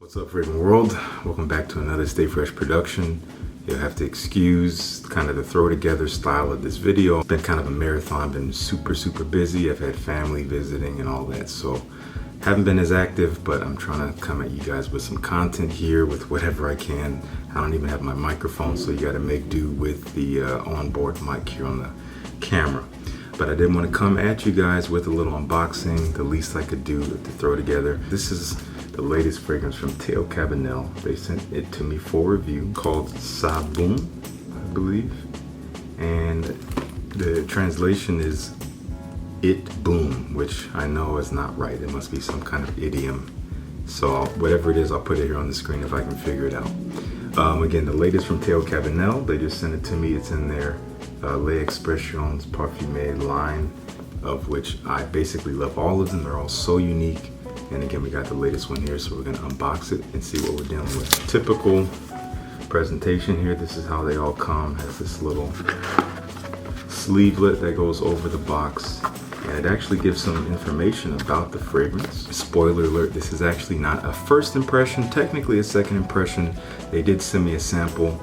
What's up, fragrant world? Welcome back to another Stay Fresh production. You'll have to excuse kind of the throw together style of this video. It's been kind of a marathon, been super busy. I've had family visiting and all that, so haven't been as active, but I'm trying to come at you guys with some content here with whatever I can. I don't even have my microphone, so you got to make do with the onboard mic here on the camera. But I did want to come at you guys with a little unboxing, the least I could do to throw together. This is the latest fragrance from Teo Cabanel. They sent it to me for review, called boum, I believe. And the translation is it boom, which I know is not right. It must be some kind of idiom. So whatever it is, I'll put it here on the screen if I can figure it out. Again, the latest from Teo Cabanel. They just sent it to me. It's in their Les Expressions Parfumées line, of which I basically love all of them. They're all so unique. And again, we got the latest one here, so we're gonna unbox it and see what we're dealing with. Typical presentation here. This is how they all come. Has this little sleevelet that goes over the box, and it actually gives some information about the fragrance. Spoiler alert, this is actually not a first impression, technically a second impression. They did send me a sample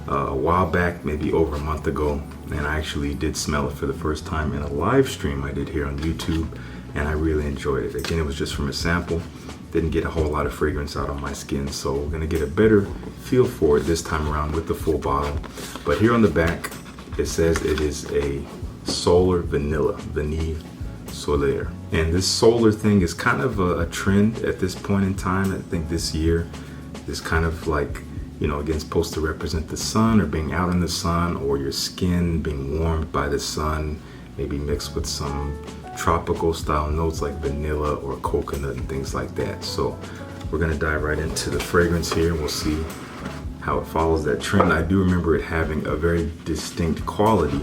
a while back, maybe over a month ago, and I actually did smell it for the first time in a live stream I did here on YouTube, and I really enjoyed it. Again, it was just from a sample. Didn't get a whole lot of fragrance out on my skin, so we're gonna get a better feel for it this time around with the full bottle. But here on the back, it says it is a solar vanilla, vanille solaire. And this solar thing is kind of a trend at this point in time. I think this year is kind of like, you know, again, supposed to represent the sun, or being out in the sun, or your skin being warmed by the sun, maybe mixed with some tropical style notes like vanilla or coconut and things like that. So we're gonna dive right into the fragrance here. We'll see how it follows that trend. I do remember it having a very distinct quality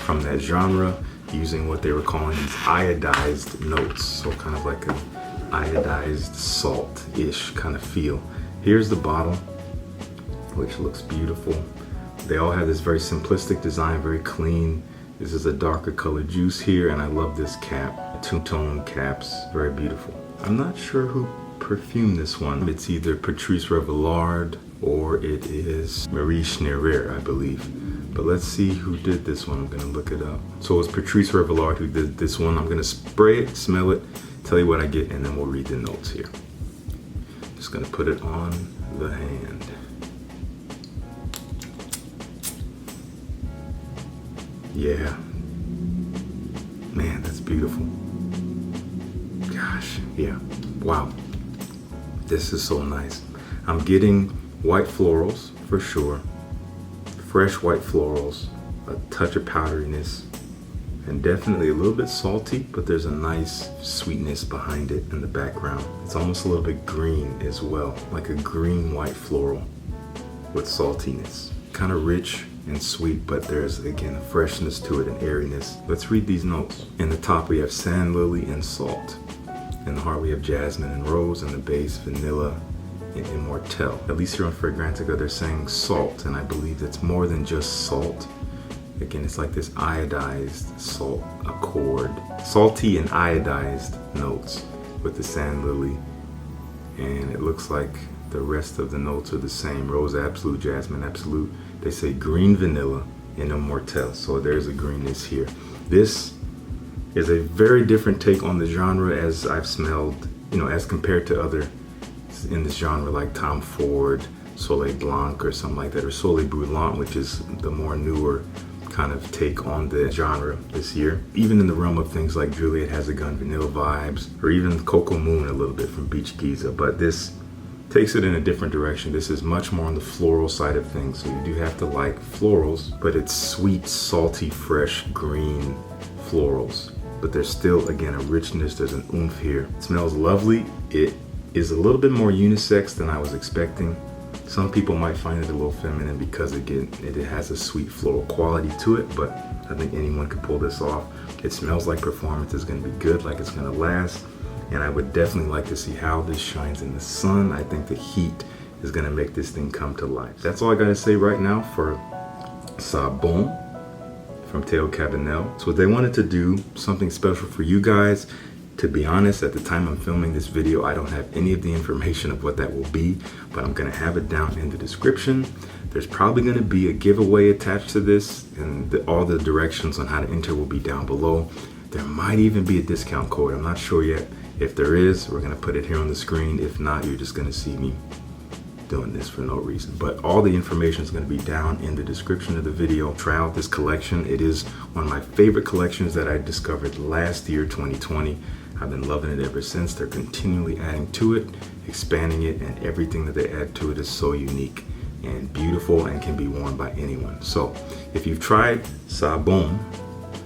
from that genre, using what they were calling these iodized notes. So kind of like an iodized salt-ish kind of feel. Here's the bottle, which looks beautiful. They all have this very simplistic design, very clean. This is a darker colored juice here, and I love this cap. Two-tone caps, very beautiful. I'm not sure who perfumed this one. It's either Patrice Revillard or it is Marie Schneider, I believe. But let's see who did this one. I'm gonna look it up. So it's Patrice Revillard who did this one. I'm gonna spray it, smell it, tell you what I get, and then we'll read the notes here. Just gonna put it on the hand. Yeah, man, that's beautiful. Gosh, yeah, wow. This is so nice. I'm getting white florals for sure. Fresh white florals, a touch of powderiness, and definitely a little bit salty, but there's a nice sweetness behind it in the background. It's almost a little bit green as well, like a green white floral with saltiness. Kind of rich and sweet, but there's again a freshness to it, an airiness. Let's read these notes. In the top we have sand lily and salt. In the heart we have jasmine and rose. In the base, vanilla and immortelle. At least here on Fragrantica they're saying salt, and I believe it's more than just salt. Again, it's like this iodized salt accord. Salty and iodized notes with the sand lily, and it looks like the rest of the notes are the same. Rose absolute, jasmine absolute. They say green vanilla and immortelle, so there's a greenness here. This is a very different take on the genre as I've smelled, you know, as compared to other in this genre like Tom Ford, Soleil Blanc or something like that, or Soleil Brûlant, which is the more newer kind of take on the genre this year. Even in the realm of things like Juliet Has a Gun vanilla vibes, or even Coco Moon a little bit from Beach Giza, but this takes it in a different direction. This is much more on the floral side of things, so you do have to like florals, but it's sweet, salty, fresh, green florals. But there's still, again, a richness, there's an oomph here. It smells lovely. It is a little bit more unisex than I was expecting. Some people might find it a little feminine because, again, it has a sweet floral quality to it, but I think anyone could pull this off. It smells like performance is gonna be good, like it's gonna last. And I would definitely like to see how this shines in the sun. I think the heat is gonna make this thing come to life. That's all I gotta say right now for boum from Teo Cabanel. So they wanted to do something special for you guys. To be honest, at the time I'm filming this video, I don't have any of the information of what that will be, but I'm gonna have it down in the description. There's probably gonna be a giveaway attached to this, and all the directions on how to enter will be down below. There might even be a discount code. I'm not sure yet. If there is, we're gonna put it here on the screen. If not, you're just gonna see me doing this for no reason. But all the information is going to be down in the description of the video. Try out this collection. It is one of my favorite collections that I discovered last year, 2020. I've been loving it ever since. They're continually adding to it, expanding it, and everything that they add to it is so unique and beautiful and can be worn by anyone. So if you've tried boum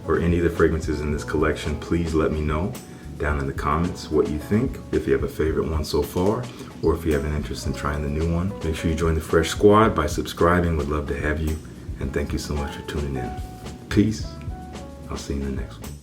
or any of the fragrances in this collection, please let me know down in the comments what you think, if you have a favorite one so far, or if you have an interest in trying the new one. Make sure you join the Fresh Squad by subscribing. Would love to have you, and thank you so much for tuning in. Peace. I'll see you in the next one.